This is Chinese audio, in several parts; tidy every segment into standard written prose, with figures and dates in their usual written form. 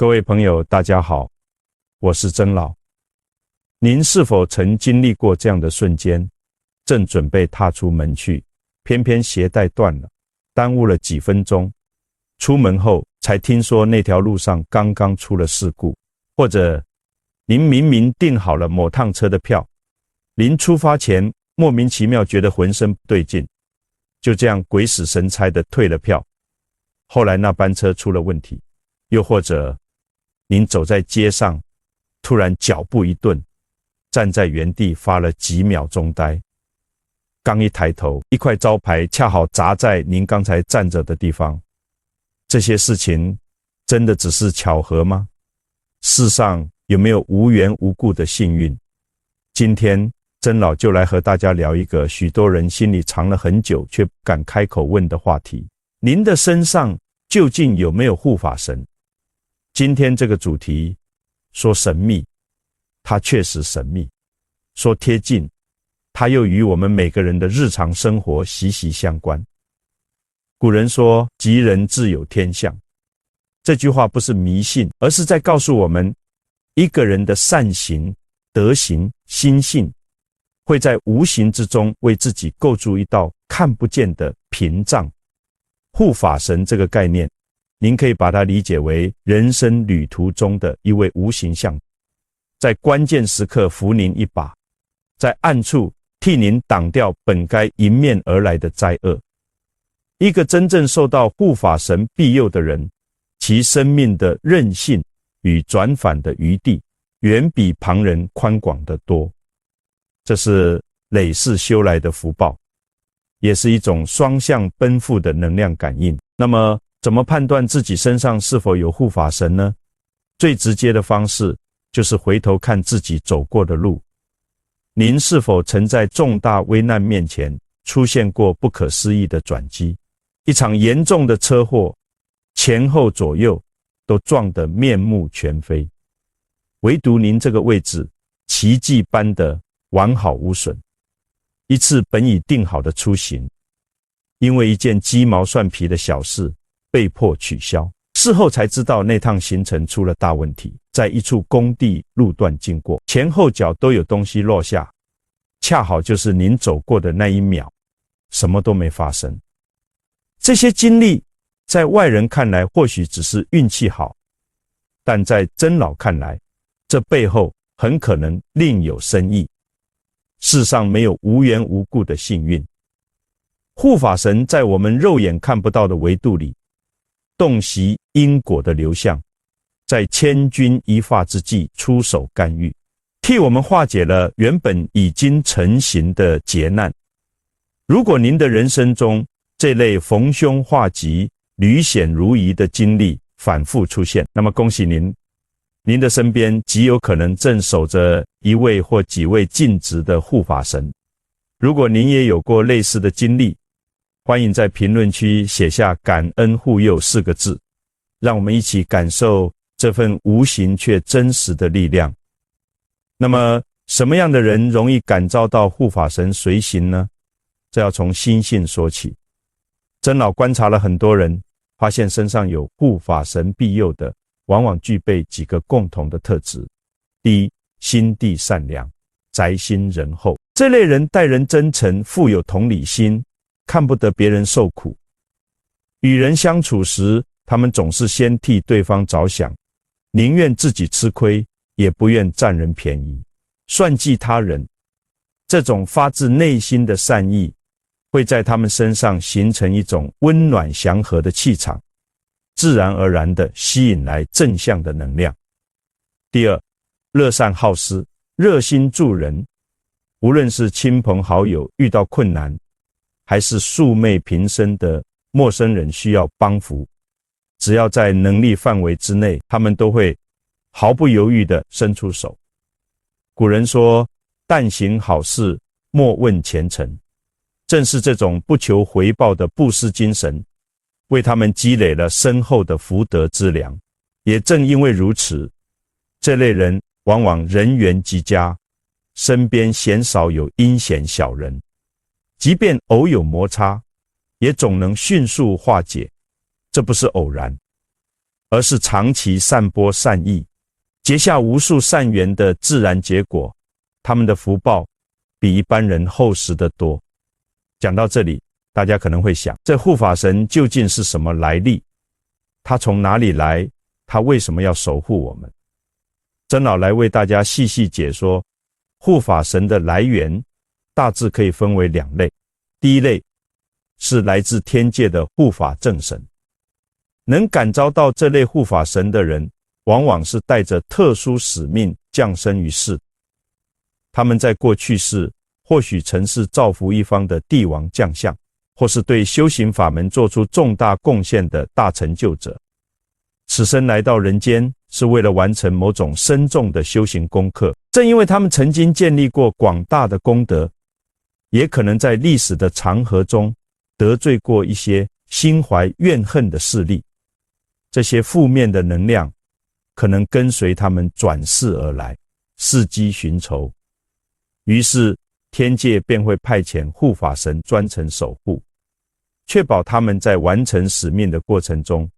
各位朋友，大家好，我是曾老。您是否曾经历过这样的瞬间，正准备踏出门去，偏偏鞋带断了，耽误了几分钟，出门后才听说那条路上刚刚出了事故，或者您明明订好了某趟车的票，临出发前莫名其妙觉得浑身不对劲，就这样鬼使神差地退了票，后来那班车出了问题。又或者您走在街上，突然脚步一顿，站在原地发了几秒钟呆，刚一抬头，一块招牌恰好砸在您刚才站着的地方。这些事情真的只是巧合吗？世上有没有无缘无故的幸运？今天曾老就来和大家聊一个许多人心里藏了很久却不敢开口问的话题：您的身上究竟有没有护法神？今天这个主题说神秘，它确实神秘；说贴近，它又与我们每个人的日常生活息息相关。古人说吉人自有天相，这句话不是迷信，而是在告诉我们，一个人的善行、德行、心性会在无形之中为自己构筑一道看不见的屏障。护法神这个概念，您可以把它理解为人生旅途中的一位无形相，在关键时刻扶您一把，在暗处替您挡掉本该迎面而来的灾厄。一个真正受到护法神庇佑的人，其生命的韧性与转返的余地，远比旁人宽广得多。这是累世修来的福报，也是一种双向奔赴的能量感应。那么怎么判断自己身上是否有护法神呢？最直接的方式就是回头看自己走过的路。您是否曾在重大危难面前出现过不可思议的转机？一场严重的车祸，前后左右都撞得面目全非，唯独您这个位置奇迹般的完好无损。一次本已定好的出行，因为一件鸡毛蒜皮的小事被迫取消，事后才知道那趟行程出了大问题。在一处工地路段经过，前后脚都有东西落下，恰好就是您走过的那一秒，什么都没发生。这些经历在外人看来或许只是运气好，但在曾老看来，这背后很可能另有深意。世上没有无缘无故的幸运，护法神在我们肉眼看不到的维度里，洞悉因果的流向，在千钧一发之际出手干预，替我们化解了原本已经成型的劫难。如果您的人生中这类逢凶化吉、屡险如夷的经历反复出现，那么恭喜您，您的身边极有可能正守着一位或几位尽职的护法神。如果您也有过类似的经历，欢迎在评论区写下感恩护佑4个字，让我们一起感受这份无形却真实的力量。那么什么样的人容易感召到护法神随行呢？这要从心性说起。曾老观察了很多人，发现身上有护法神庇佑的，往往具备几个共同的特质。第一，心地善良，宅心仁厚。这类人待人真诚，富有同理心，看不得别人受苦。与人相处时，他们总是先替对方着想，宁愿自己吃亏，也不愿占人便宜，算计他人。这种发自内心的善意，会在他们身上形成一种温暖祥和的气场，自然而然地吸引来正向的能量。第二，乐善好施，热心助人。无论是亲朋好友遇到困难，还是素昧平生的陌生人需要帮扶，只要在能力范围之内，他们都会毫不犹豫地伸出手。古人说，但行好事，莫问前程。正是这种不求回报的布施精神，为他们积累了深厚的福德之粮。也正因为如此，这类人往往人缘极佳，身边鲜少有阴险小人，即便偶有摩擦，也总能迅速化解，这不是偶然。而是长期散播善意，结下无数善缘的自然结果，他们的福报比一般人厚实得多。讲到这里，大家可能会想，这护法神究竟是什么来历？他从哪里来？他为什么要守护我们？曾老来为大家细细解说护法神的来源，大致可以分为2类。第一类是来自天界的护法正神，能感召到这类护法神的人，往往是带着特殊使命降生于世。他们在过去世或许曾是造福一方的帝王将相，或是对修行法门做出重大贡献的大成就者。此生来到人间，是为了完成某种深重的修行功课。正因为他们曾经建立过广大的功德，也可能在历史的长河中得罪过一些心怀怨恨的势力，这些负面的能量可能跟随他们转世而来，伺机寻仇。于是天界便会派遣护法神专程守护，确保他们在完成使命的过程中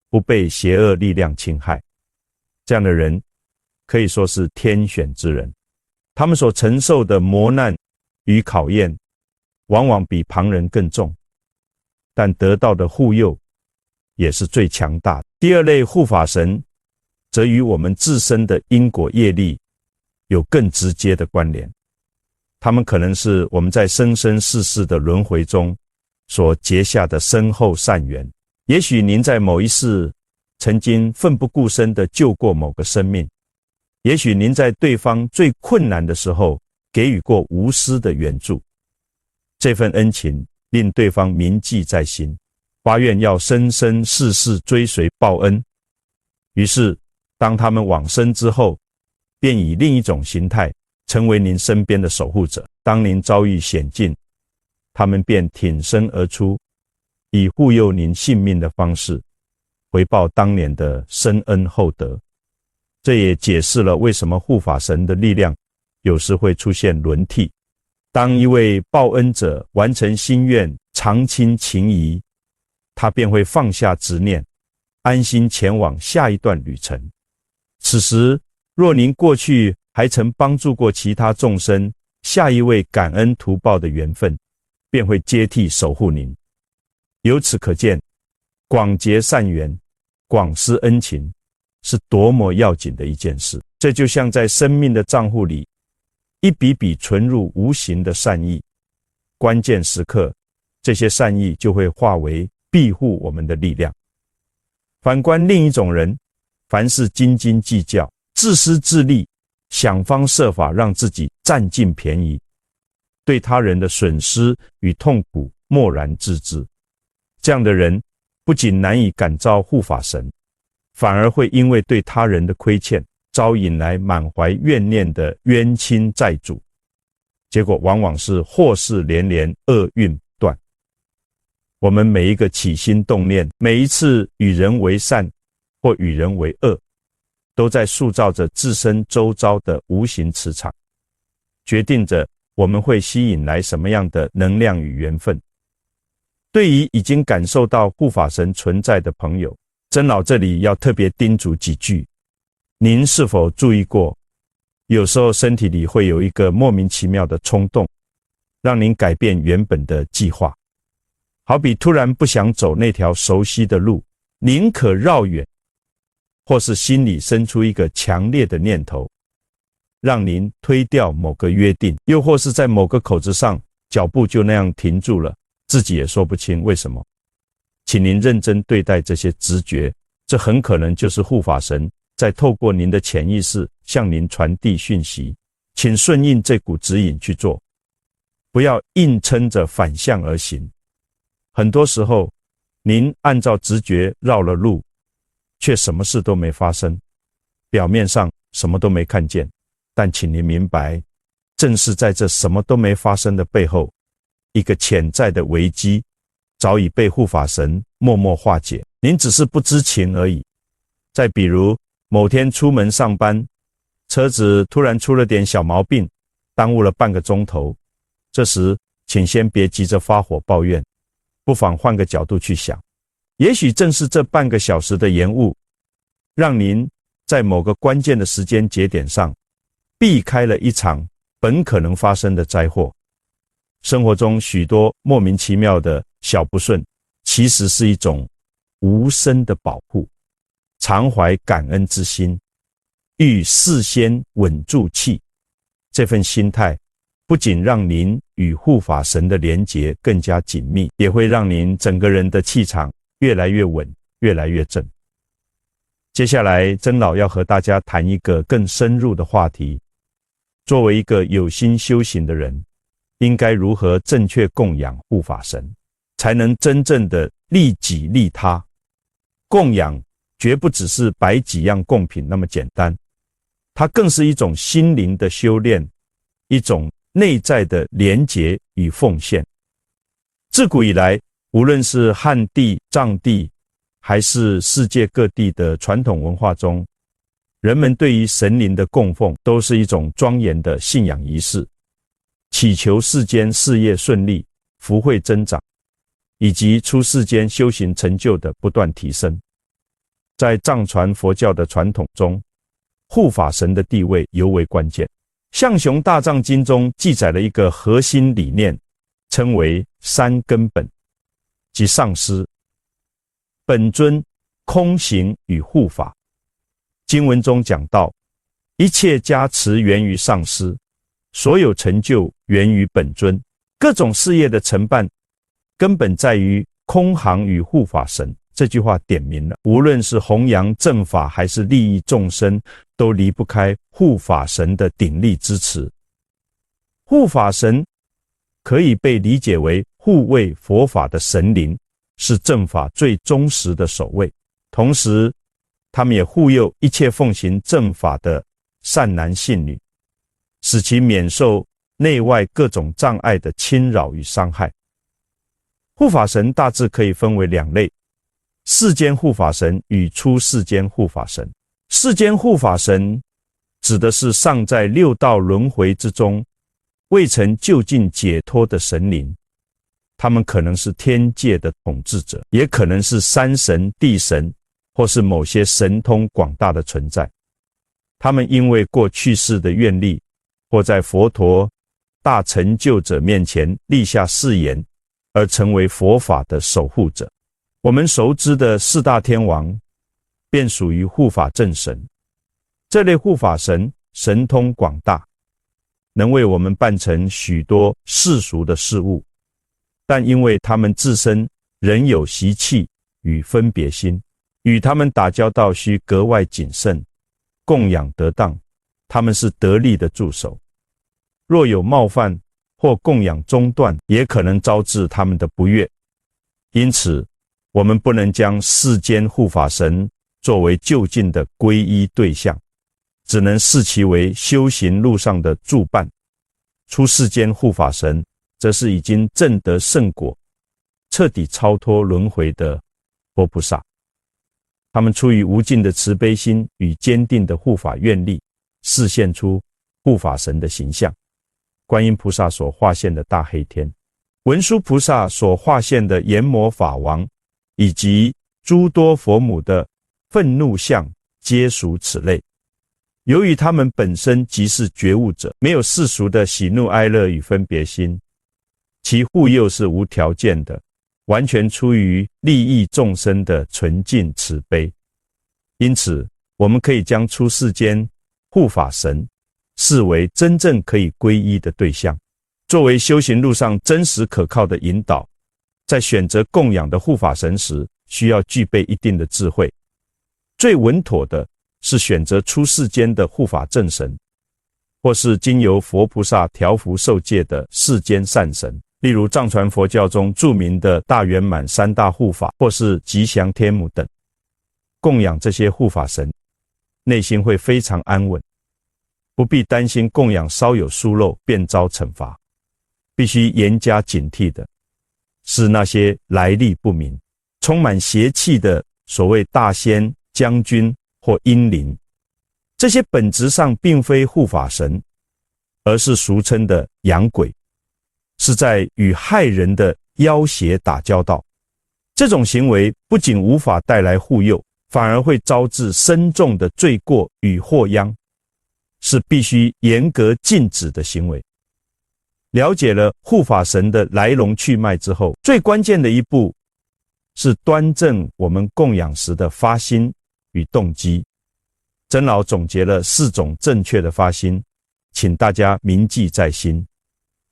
不被邪恶力量侵害。这样的人可以说是天选之人，他们所承受的磨难与考验往往比旁人更重，但得到的护佑也是最强大的。第二类护法神则与我们自身的因果业力有更直接的关联，他们可能是我们在生生世世的轮回中所结下的深厚善缘。也许您在某一世曾经奋不顾身地救过某个生命，也许您在对方最困难的时候给予过无私的援助，这份恩情令对方铭记在心，发愿要生生世世追随报恩。于是当他们往生之后，便以另一种形态成为您身边的守护者。当您遭遇险境，他们便挺身而出，以护佑您性命的方式回报当年的深恩厚德。这也解释了为什么护法神的力量有时会出现轮替。当一位报恩者完成心愿，长亲情谊，他便会放下执念，安心前往下一段旅程。此时若您过去还曾帮助过其他众生，下一位感恩图报的缘分便会接替守护您。由此可见，广结善缘，广施恩情是多么要紧的一件事。这就像在生命的账户里一笔笔存入无形的善意，关键时刻这些善意就会化为庇护我们的力量。反观另一种人，凡事斤斤计较，自私自利，想方设法让自己占尽便宜，对他人的损失与痛苦漠然置之。这样的人不仅难以感召护法神，反而会因为对他人的亏欠，招引来满怀怨念的冤亲债主，结果往往是祸事连连，厄运不断。我们每一个起心动念，每一次与人为善或与人为恶，都在塑造着自身周遭的无形磁场，决定着我们会吸引来什么样的能量与缘分。对于已经感受到护法神存在的朋友，曾老这里要特别叮嘱几句。您是否注意过，有时候身体里会有一个莫名其妙的冲动，让您改变原本的计划。好比突然不想走那条熟悉的路，宁可绕远，或是心里生出一个强烈的念头，让您推掉某个约定，又或是在某个口子上脚步就那样停住了，自己也说不清为什么。请您认真对待这些直觉，这很可能就是护法神在透过您的潜意识向您传递讯息，请顺应这股指引去做，不要硬撑着反向而行。很多时候您按照直觉绕了路，却什么事都没发生，表面上什么都没看见，但请您明白，正是在这什么都没发生的背后，一个潜在的危机早已被护法神默默化解，您只是不知情而已。再比如某天出门上班，车子突然出了点小毛病，耽误了半个钟头，这时请先别急着发火抱怨，不妨换个角度去想，也许正是这半个小时的延误，让您在某个关键的时间节点上避开了一场本可能发生的灾祸。生活中许多莫名其妙的小不顺，其实是一种无声的保护。常怀感恩之心，欲事先稳住气，这份心态不仅让您与护法神的连结更加紧密，也会让您整个人的气场越来越稳，越来越正。接下来，曾老要和大家谈一个更深入的话题，作为一个有心修行的人，应该如何正确供养护法神，才能真正的利己利他。供养绝不只是摆几样贡品那么简单，它更是一种心灵的修炼，一种内在的连结与奉献。自古以来，无论是汉地、藏地，还是世界各地的传统文化中，人们对于神灵的供奉都是一种庄严的信仰仪式，祈求世间事业顺利、福慧增长，以及出世间修行成就的不断提升。在藏传佛教的传统中，护法神的地位尤为关键。象雄大藏经中记载了一个核心理念，称为三根本，即上师、本尊、空行与护法。经文中讲到，一切加持源于上师，所有成就源于本尊，各种事业的成办根本在于空行与护法神。这句话点明了，无论是弘扬正法还是利益众生，都离不开护法神的鼎力支持。护法神可以被理解为护卫佛法的神灵，是正法最忠实的守卫。同时，他们也护佑一切奉行正法的善男信女，使其免受内外各种障碍的侵扰与伤害。护法神大致可以分为两类：世间护法神与出世间护法神。世间护法神指的是尚在六道轮回之中，未曾就近解脱的神灵。他们可能是天界的统治者，也可能是山神、地神，或是某些神通广大的存在。他们因为过去世的愿力，或在佛陀大成就者面前立下誓言，而成为佛法的守护者。我们熟知的四大天王便属于护法正神。这类护法神神通广大，能为我们办成许多世俗的事物，但因为他们自身仍有习气与分别心，与他们打交道需格外谨慎，供养得当，他们是得力的助手。若有冒犯或供养中断，也可能招致他们的不悦。因此，我们不能将世间护法神作为就近的皈依对象，只能视其为修行路上的助伴。出世间护法神则是已经证得圣果，彻底超脱轮回的佛菩萨。他们出于无尽的慈悲心与坚定的护法愿力，示现出护法神的形象。观音菩萨所化现的大黑天，文殊菩萨所化现的阎魔法王，以及诸多佛母的愤怒相，皆属此类。由于他们本身即是觉悟者，没有世俗的喜怒哀乐与分别心，其护佑是无条件的，完全出于利益众生的纯净慈悲。因此，我们可以将出世间护法神视为真正可以皈依的对象，作为修行路上真实可靠的引导。在选择供养的护法神时，需要具备一定的智慧。最稳妥的是选择出世间的护法正神，或是经由佛菩萨调伏受戒的世间善神，例如藏传佛教中著名的大圆满三大护法，或是吉祥天母等。供养这些护法神，内心会非常安稳，不必担心供养稍有疏漏便遭惩罚。必须严加警惕的是那些来历不明、充满邪气的所谓大仙、将军或阴灵。这些本质上并非护法神，而是俗称的洋鬼，是在与害人的妖邪打交道。这种行为不仅无法带来护佑，反而会招致深重的罪过与祸殃，是必须严格禁止的行为。了解了护法神的来龙去脉之后，最关键的一步是端正我们供养时的发心与动机。曾老总结了4种正确的发心，请大家铭记在心。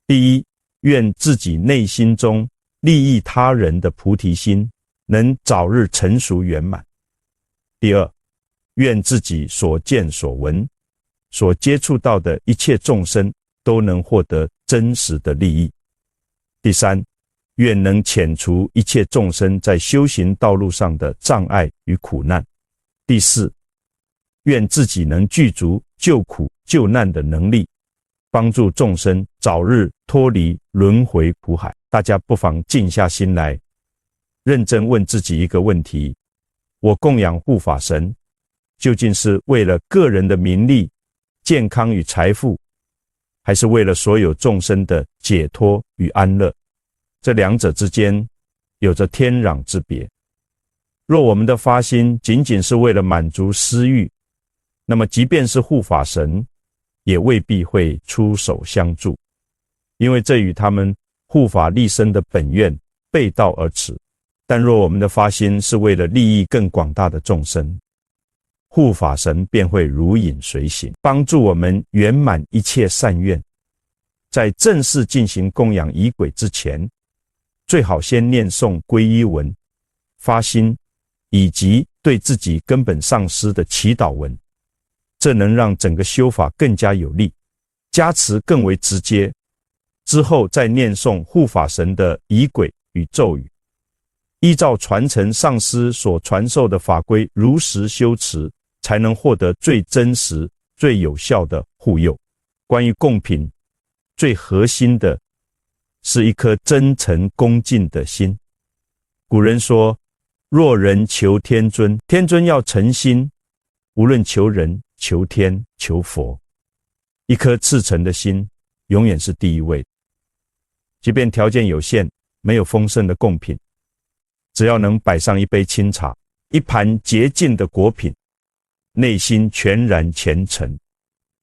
第一，愿自己内心中利益他人的菩提心能早日成熟圆满。第二，愿自己所见所闻所接触到的一切众生都能获得真实的利益。第三，愿能遣除一切众生在修行道路上的障碍与苦难。第四，愿自己能具足救苦救难的能力，帮助众生早日脱离轮回苦海。大家不妨静下心来，认真问自己一个问题：我供养护法神，究竟是为了个人的名利、健康与财富，还是为了所有众生的解脱与安乐？这两者之间有着天壤之别。若我们的发心仅仅是为了满足私欲，那么即便是护法神也未必会出手相助，因为这与他们护法立身的本愿背道而驰。但若我们的发心是为了利益更广大的众生，护法神便会如影随形，帮助我们圆满一切善愿。在正式进行供养仪轨之前，最好先念诵皈依文、发心以及对自己根本上师的祈祷文，这能让整个修法更加有力，加持更为直接。之后再念诵护法神的仪轨与咒语，依照传承上师所传授的法规如实修持，才能获得最真实、最有效的护佑。关于供品，最核心的是一颗真诚恭敬的心。古人说，若人求天尊，天尊要诚心，无论求人、求天、求佛，一颗赤诚的心永远是第一位。即便条件有限，没有丰盛的贡品，只要能摆上一杯清茶，一盘洁净的果品，内心全然虔诚，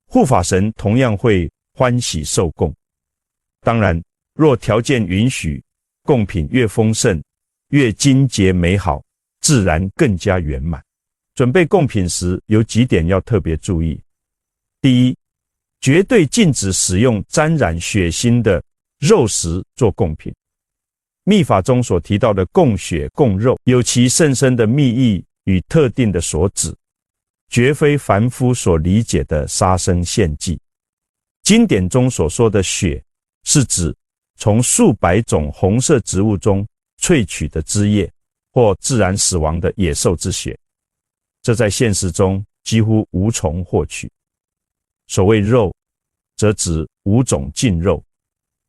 护法神同样会欢喜受供。当然，若条件允许，贡品越丰盛，越精洁美好，自然更加圆满。准备贡品时，有几点要特别注意。第一，绝对禁止使用沾染血腥的肉食做贡品。密法中所提到的供血供肉，有其甚深的密意与特定的所指，绝非凡夫所理解的杀生献祭。经典中所说的血，是指从数百种红色植物中萃取的汁液，或自然死亡的野兽之血，这在现实中几乎无从获取。所谓肉，则指5种净肉，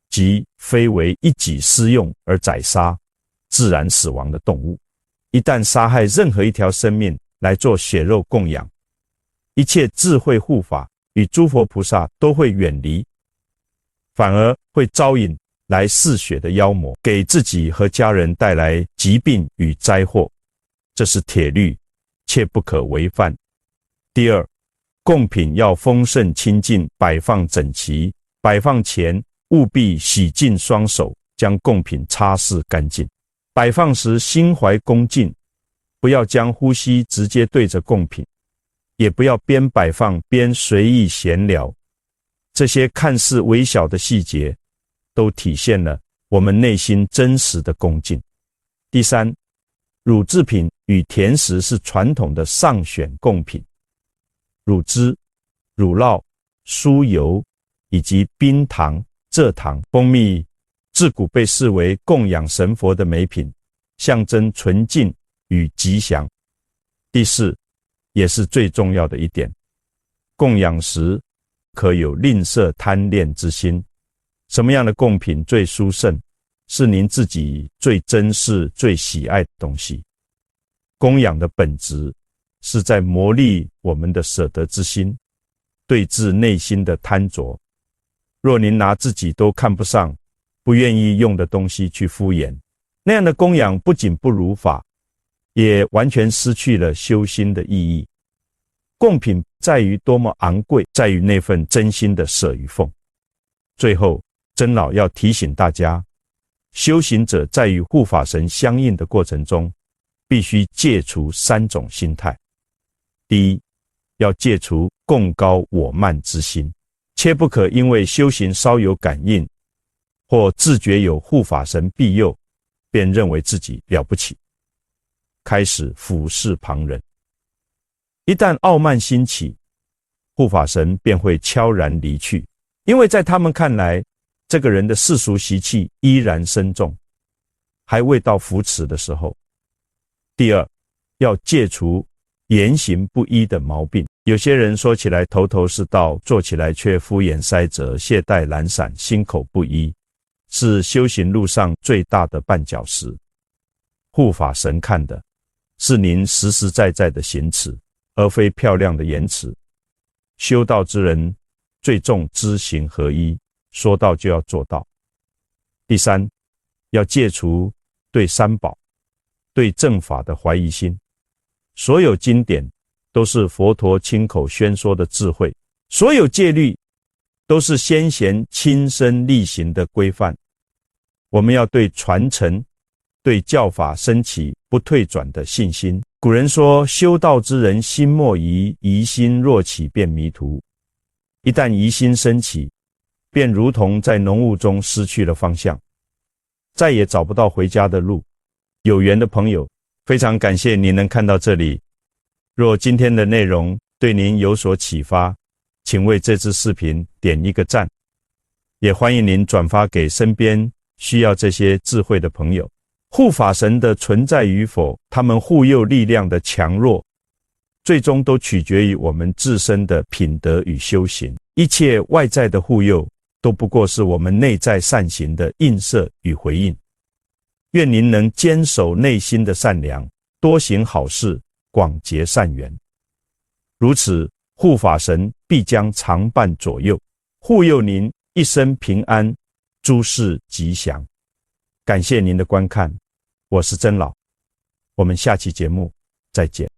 即非为一己私用而宰杀、自然死亡的动物。一旦杀害任何一条生命来做血肉供养，一切智慧护法与诸佛菩萨都会远离，反而会招引来嗜血的妖魔，给自己和家人带来疾病与灾祸，这是铁律，切不可违犯。第二，贡品要丰盛清净，摆放整齐，摆放前务必洗净双手，将贡品擦拭干净。摆放时心怀恭敬，不要将呼吸直接对着贡品，也不要边摆放边随意闲聊。这些看似微小的细节，都体现了我们内心真实的恭敬。第三，乳制品与甜食是传统的上选贡品，乳汁、乳酪、酥油以及冰糖、蔗糖、蜂蜜自古被视为供养神佛的美品，象征纯净与吉祥。第四，也是最重要的一点，供养时可有吝啬贪恋之心。什么样的贡品最殊胜，是您自己最珍视、最喜爱的东西。供养的本质是在磨砺我们的舍得之心，对治内心的贪着。若您拿自己都看不上、不愿意用的东西去敷衍，那样的供养不仅不如法，也完全失去了修心的意义。贡品在于多么昂贵，在于那份真心的舍与奉。最后，曾老要提醒大家，修行者在与护法神相应的过程中，必须戒除3种心态。第一，要戒除贡高我慢之心，切不可因为修行稍有感应，或自觉有护法神庇佑，便认为自己了不起，开始俯视旁人。一旦傲慢兴起，护法神便会悄然离去，因为在他们看来，这个人的世俗习气依然深重，还未到扶持的时候。第二，要戒除言行不一的毛病。有些人说起来头头是道，做起来却敷衍塞责、懈怠懒散、心口不一，是修行路上最大的绊脚石。护法神看的是您实实在在的行持，而非漂亮的言辞。修道之人最重知行合一，说到就要做到。第三，要戒除对三宝、对正法的怀疑心。所有经典都是佛陀亲口宣说的智慧，所有戒律都是先贤亲身力行的规范。我们要对传承、对教法升起不退转的信心。古人说，修道之人心莫疑，疑心若起便迷途。一旦疑心升起，便如同在浓雾中失去了方向，再也找不到回家的路。有缘的朋友，非常感谢您能看到这里。若今天的内容对您有所启发，请为这支视频点一个赞，也欢迎您转发给身边需要这些智慧的朋友。护法神的存在与否，他们护佑力量的强弱，最终都取决于我们自身的品德与修行。一切外在的护佑，都不过是我们内在善行的映射与回应。愿您能坚守内心的善良，多行好事，广结善缘。如此，护法神必将常伴左右，护佑您一生平安，诸事吉祥。感谢您的观看，我是曾老，我们下期节目再见。